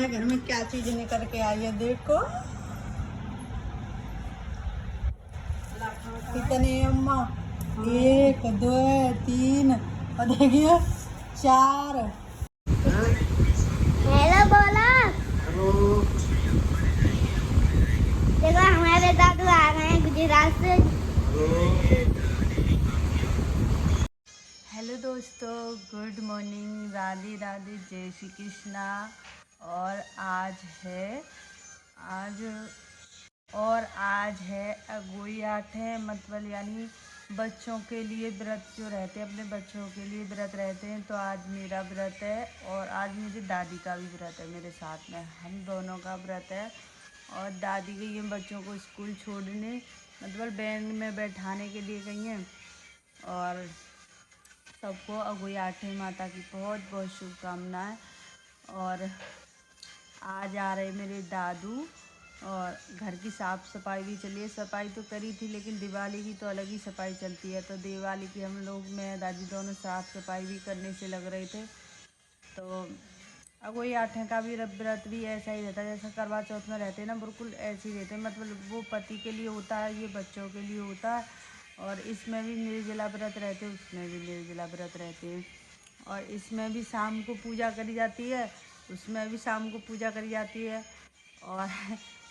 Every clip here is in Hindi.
घर में क्या चीज निकल के आई है देखो। कितने अम्मा, 1 2 3 और देखिए 4। हेलो बोला। हेलो। देखो हमारे दादू आ गए हैं गुजरात से। हेलो दोस्तों, गुड मॉर्निंग, राधे राधे, जय श्री कृष्णा। और आज है अगोई आठ है, मतलब यानी बच्चों के लिए व्रत जो रहते हैं, अपने बच्चों के लिए व्रत रहते हैं। तो आज मेरा व्रत है और आज मेरी दादी का भी व्रत है, मेरे साथ में हम दोनों का व्रत है। और दादी गई है बच्चों को स्कूल छोड़ने, मतलब वैन में बैठाने के लिए गई हैं। और सबको अगोई आठे माता की बहुत बहुत शुभकामनाएं। और आज आ रहे मेरे दादू, और घर की साफ़ सफाई भी चली है। सफाई तो करी थी, लेकिन दिवाली की तो अलग ही सफाई चलती है। तो दिवाली की हम लोग, मैं दादी दोनों साफ़ सफाई भी करने से लग रहे थे। तो अगोई आठे का भी व्रत भी ऐसा ही रहता है जैसा करवा चौथ में रहते हैं ना, बिल्कुल ऐसे ही रहते हैं। मतलब वो पति के लिए होता है, ये बच्चों के लिए होता है। और इसमें भी निर्जला व्रत रहते हैं, उसमें भी निर्जला व्रत रहते हैं। और इसमें भी शाम को पूजा करी जाती है, उसमें भी शाम को पूजा करी जाती है। और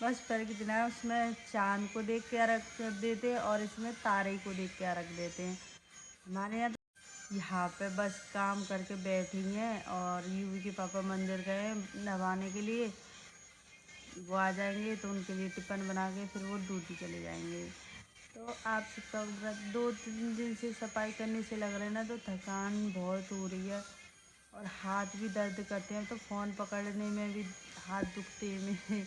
बस फर्क इतना है, उसमें चाँद को देख के रख देते हैं और इसमें तारे को देख के रख देते हैं। हमारे यहाँ पे बस काम करके बैठी हैं। और यूवी के पापा मंदिर गए हैं नहाने के लिए, वो आ जाएंगे तो उनके लिए टिफ़िन बना के फिर वो ड्यूटी चले जाएंगे। तो आप सबका व्रत 2-3 दिन से सफाई करने से लग रहा है ना, तो थकान बहुत हो रही है और हाथ भी दर्द करते हैं। तो फ़ोन पकड़ने में भी हाथ दुखते हैं मेरे।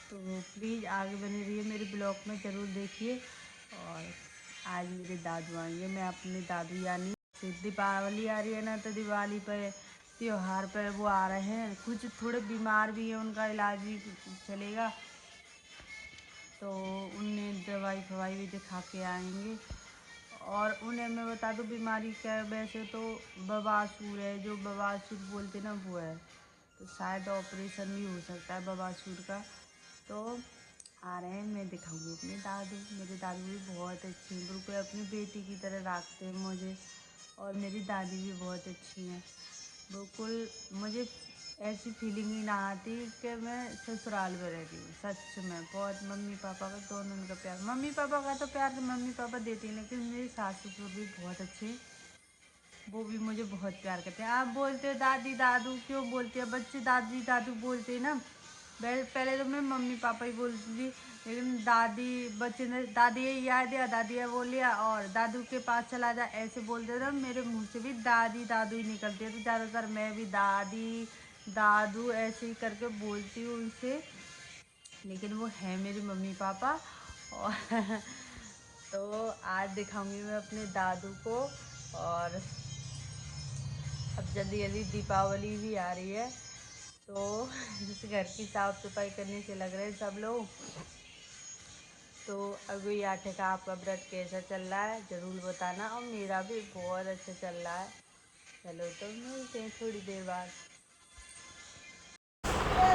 तो प्लीज़ आगे बने रहिए, मेरे ब्लॉग में ज़रूर देखिए। और आज मेरे दादू आएंगे, मैं अपने दादू यानी दीपावली आ रही है ना, तो दिवाली पे त्योहार पे वो आ रहे हैं। कुछ थोड़े बीमार भी हैं, उनका इलाज भी चलेगा, तो उन्हें दवाई फवाई भी दिखा के आएंगे। और उन्हें मैं बता दूँ बीमारी क्या है, वैसे तो बवासीर है, जो बवासीर बोलते ना वो है। तो शायद ऑपरेशन भी हो सकता है बवासीर का। तो आ रहे हैं, मैं दिखाऊंगी अपने दादू। मेरे दादू भी बहुत अच्छे हैं, बिल्कुल अपनी बेटी की तरह रखते हैं मुझे। और मेरी दादी भी बहुत अच्छी हैं, बिल्कुल मुझे ऐसी फीलिंग ही ना आती कि मैं ससुराल में रह रही हूँ। सच में बहुत मम्मी पापा का, दोनों का प्यार, मम्मी पापा का तो प्यार तो मम्मी पापा देते हैं, लेकिन मेरे सास ससुर भी बहुत अच्छे हैं, वो भी मुझे बहुत प्यार करते हैं। आप बोलते हो दादी दादू क्यों बोलते हैं, बच्चे दादी दादू बोलते हैं ना। पहले तो मैं मम्मी पापा ही बोलती थी, लेकिन दादी बच्चे ने दादी ये याद दिया, दादी ये बोल लिया और दादू के पास चला जा, ऐसे बोलते थे। मेरे मुंह से भी दादी दादू ही निकलती है, तो ज़्यादातर मैं भी दादी दादू ऐसे ही करके बोलती हूँ उनसे। लेकिन वो है मेरे मम्मी पापा। और तो आज दिखाऊंगी मैं अपने दादू को। और अब जल्दी जल्दी दीपावली भी आ रही है, तो जैसे घर की साफ़ सफाई करने से लग रहे हैं सब लोग। तो अभी आटे का आपका व्रत कैसा चल रहा है ज़रूर बताना, और मेरा भी बहुत अच्छा चल रहा है। चलो तो मिलते हैं थोड़ी देर बाद।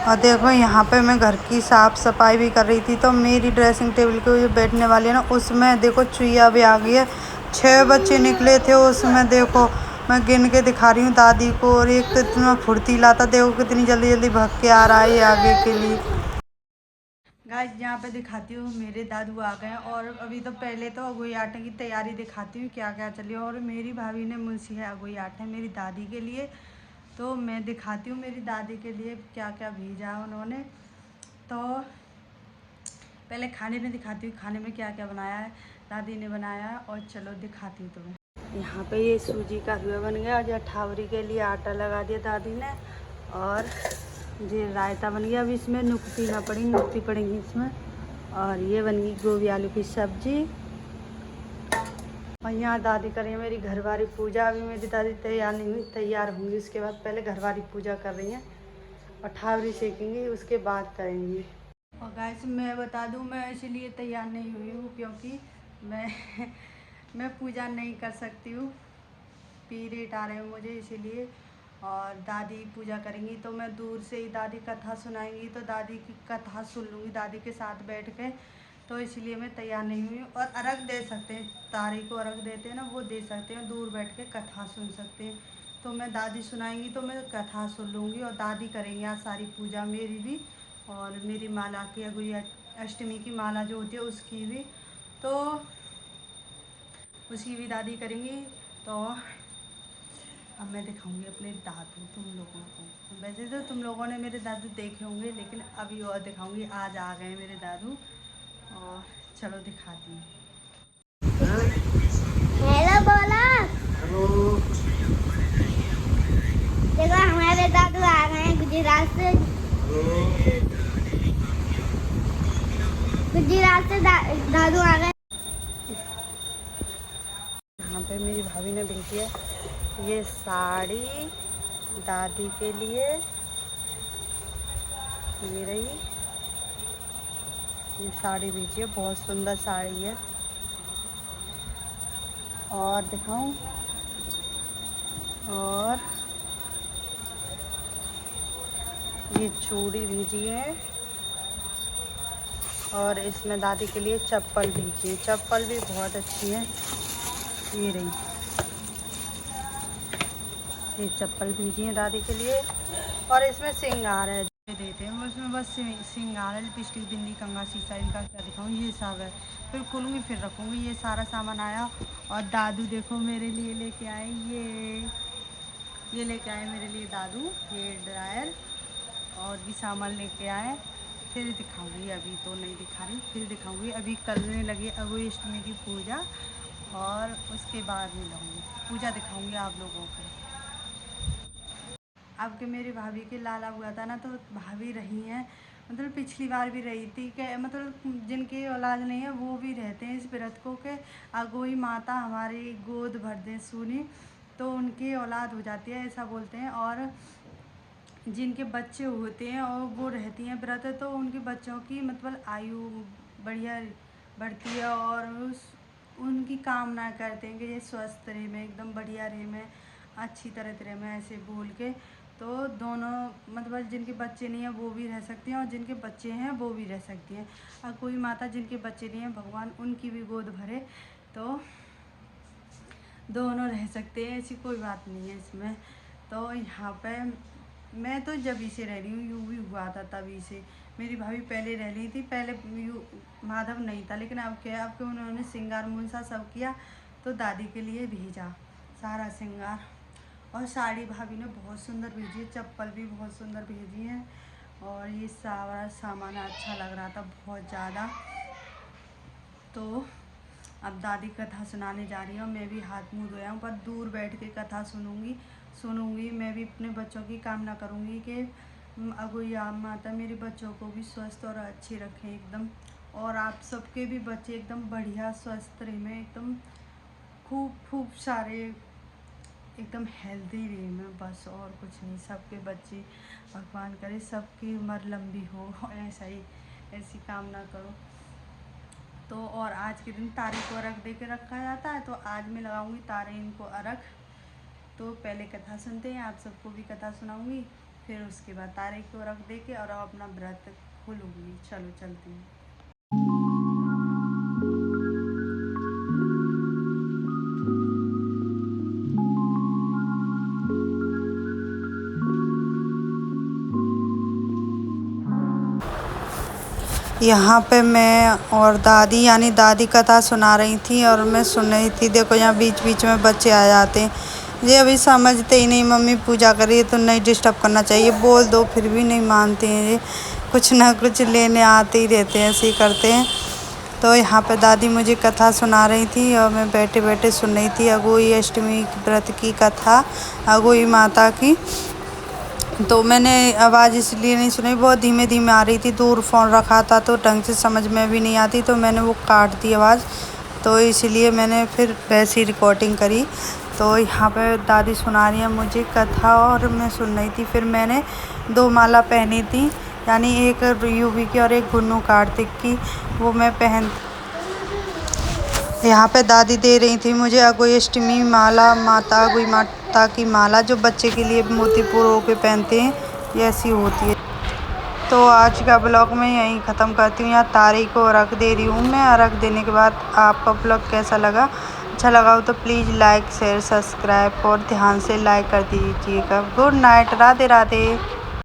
और देखो यहाँ पे मैं घर की साफ़ सफाई भी कर रही थी, तो मेरी ड्रेसिंग टेबल के जो बैठने वाली है ना, उसमें देखो चुईया भी आ गई है। 6 बच्चे निकले थे उसमें, देखो मैं गिन के दिखा रही हूँ दादी को। और एक तो इतना फुर्तीला था, देखो कितनी जल्दी जल्दी भाग के आ रहा है आगे के लिए। गाइस यहाँ पे दिखाती हूँ, मेरे दादू आ गए हैं। और अभी तो पहले तो अगोई आटे की तैयारी दिखाती हूँ क्या क्या चली है। और मेरी भाभी ने मुझसे है अगोई आटे मेरी दादी के लिए, तो मैं दिखाती हूँ मेरी दादी के लिए क्या क्या भेजा उन्होंने। तो पहले खाने में दिखाती हूँ, खाने में क्या क्या बनाया है दादी ने बनाया है। और चलो दिखाती हूँ तुम्हें। यहाँ पे ये सूजी का हलवा बन गया, और अठावरी के लिए आटा लगा दिया दादी ने। और ये रायता बन गया, अब इसमें नुक्ती ना पड़ी, नुक्ती पड़ेंगी इसमें। और ये बन गई गोभी आलू की सब्जी। और यहाँ दादी करें मेरी घरवारी पूजा। अभी मेरी दादी तैयार नहीं हुई, तैयार होंगी उसके बाद। पहले घरवारी पूजा कर रही हैं, अठावरी सेकेंगी, उसके बाद करेंगी। और गाइस मैं बता दूं, मैं इसलिए तैयार नहीं हुई हूँ क्योंकि मैं मैं पूजा नहीं कर सकती हूँ, पीरियड आ रहे हैं मुझे, इसीलिए। और दादी पूजा करेंगी। तो मैं दूर से ही दादी कथा सुनाएंगी तो दादी की कथा सुन लूँगी दादी के साथ बैठ के। तो इसलिए मैं तैयार नहीं हुई। और अर्घ दे सकते हैं, तारे को अर्घ देते हैं ना, वो दे सकते हैं, दूर बैठ के कथा सुन सकते हैं। तो मैं दादी सुनाएंगी तो मैं कथा सुन लूँगी और दादी करेंगी आज सारी पूजा मेरी भी और मेरी माला की अगुई अष्टमी की माला जो होती है उसकी भी, तो उसकी भी दादी करेंगी। तो अब मैं दिखाऊंगी अपने दादू तुम लोगों को। वैसे तो तुम लोगों ने मेरे दादू देखे होंगे, लेकिन अभी और दिखाऊंगी। आज आ गए मेरे दादू और चलो दिखाती हूँ। हेलो बोला। हेलो। देखो हमारे दादू आ गए हैं गुजरात से। गुजरात से दादू आ गए। यहाँ पे मेरी भाभी ने भेजी है ये साड़ी दादी के लिए। ये रही ये साड़ी भेजी है, बहुत सुंदर साड़ी है। और दिखाऊं, और ये चूड़ी भेजी है और इसमें दादी के लिए चप्पल भेजी है। चप्पल भी बहुत अच्छी है। ये रही ये चप्पल भेजी है दादी के लिए। और इसमें सिंगार है देते हैं उसमें, बस सिंगार है, लिपस्टिक, बिंदी, कंगा, शीशा, इनका क्या दिखाऊँ, ये सब है। फिर खोलूँगी फिर रखूँगी। ये सारा सामान आया। और दादू देखो मेरे लिए लेके आए ये लेके आए मेरे लिए दादू हेयर ड्रायर और भी सामान लेके आए। फिर दिखाऊंगी, अभी तो नहीं दिखा रही, फिर दिखाऊंगी। अभी करने लगे अगुई अष्टमी की पूजा और उसके बाद मिलाऊंगी पूजा, दिखाऊंगी आप लोगों को। अब के मेरी भाभी के लाला हुआ था ना, तो भाभी रही हैं, मतलब पिछली बार भी रही थी कि मतलब जिनकी औलाद नहीं है वो भी रहते हैं इस व्रत को के अगोई माता हमारी गोद भर दे सुनी तो उनकी औलाद हो जाती है, ऐसा बोलते हैं। और जिनके बच्चे होते हैं और वो रहती हैं व्रत, तो उनके बच्चों की मतलब आयु बढ़िया बढ़ती है और उनकी कामना करते हैं कि ये स्वस्थ रहे में, एकदम बढ़िया रहे में, अच्छी तरह में, ऐसे बोल के। तो दोनों मतलब जिनके बच्चे नहीं हैं वो भी रह सकती हैं और जिनके बच्चे हैं वो भी रह सकती हैं। और कोई माता जिनके बच्चे नहीं हैं भगवान उनकी भी गोद भरे तो दोनों रह सकते हैं, ऐसी कोई बात नहीं है इसमें। तो यहाँ पे मैं तो जब से रह रही हूँ, यूँ भी हुआ था तभी से। मेरी भाभी पहले रह रही थी, पहले माधव नहीं था, लेकिन अब क्या, अब के उन्होंने श्रृंगार मुंसा सब किया तो दादी के लिए भेजा सारा श्रृंगार। और साड़ी भाभी ने बहुत सुंदर भेजी है, चप्पल भी बहुत सुंदर भेजी है और ये सारा सामान अच्छा लग रहा था बहुत ज़्यादा। तो अब दादी कथा सुनाने जा रही है और मैं भी हाथ मुँह धोया हूँ, पर दूर बैठ के कथा सुनूंगी। मैं भी अपने बच्चों की कामना करूँगी कि अगुई माता मेरे बच्चों को भी स्वस्थ और अच्छे रखें एकदम, और आप सबके भी बच्चे एकदम बढ़िया स्वस्थ रहे में, एकदम खूब सारे एकदम हेल्दी रहे में, बस और कुछ नहीं। सबके बच्चे भगवान करे सबकी उम्र लंबी हो, ऐसी कामना करो। तो और आज के दिन तारे को अर्घ दे के रखा जाता है, तो आज मैं लगाऊंगी तारे इनको अर्घ। तो पहले कथा सुनते हैं, आप सबको भी कथा सुनाऊंगी, फिर उसके बाद तारे को अर्घ दे के और अपना व्रत खोलूँगी। चलो चलती हूँ। यहाँ पे मैं और दादी यानी दादी कथा सुना रही थी और मैं सुन रही थी। देखो यहाँ बीच बीच में बच्चे आ जाते हैं, ये अभी समझते ही नहीं, मम्मी पूजा कर रही है तो नहीं डिस्टर्ब करना चाहिए, बोल दो फिर भी नहीं मानते हैं। ये कुछ ना कुछ लेने आते ही रहते हैं, ऐसे ही करते हैं। तो यहाँ पे दादी मुझे कथा सुना रही थी और मैं बैठे बैठे सुन रही थी अगोई अष्टमी व्रत की कथा, अगोई माता की। तो मैंने आवाज़ इसलिए नहीं सुनी, बहुत धीमे धीमे आ रही थी, दूर फ़ोन रखा था तो ढंग से समझ में भी नहीं आती, तो मैंने वो काट दी आवाज़, तो इसलिए मैंने फिर वैसी रिकॉर्डिंग करी। तो यहाँ पे दादी सुना रही है मुझे कथा और मैं सुन रही थी। फिर मैंने 2 माला पहनी थी, यानी एक यूवी की और एक गुन्नू कार्तिक की, वो मैं यहाँ पे दादी दे रही थी मुझे अगोई अष्टमी माला, माता अगोई माता की माला जो बच्चे के लिए मोतीपुर होके पहनते हैं, ये ऐसी होती है। तो आज का ब्लॉग मैं यहीं ख़त्म करती हूँ। यहाँ तारी को अर्घ दे रही हूँ मैं। अर्घ देने के बाद आपका ब्लॉग कैसा लगा? अच्छा लगा हो तो प्लीज़ लाइक शेयर सब्सक्राइब और ध्यान से लाइक कर दीजिएगा। Good night, Radhe Radhe.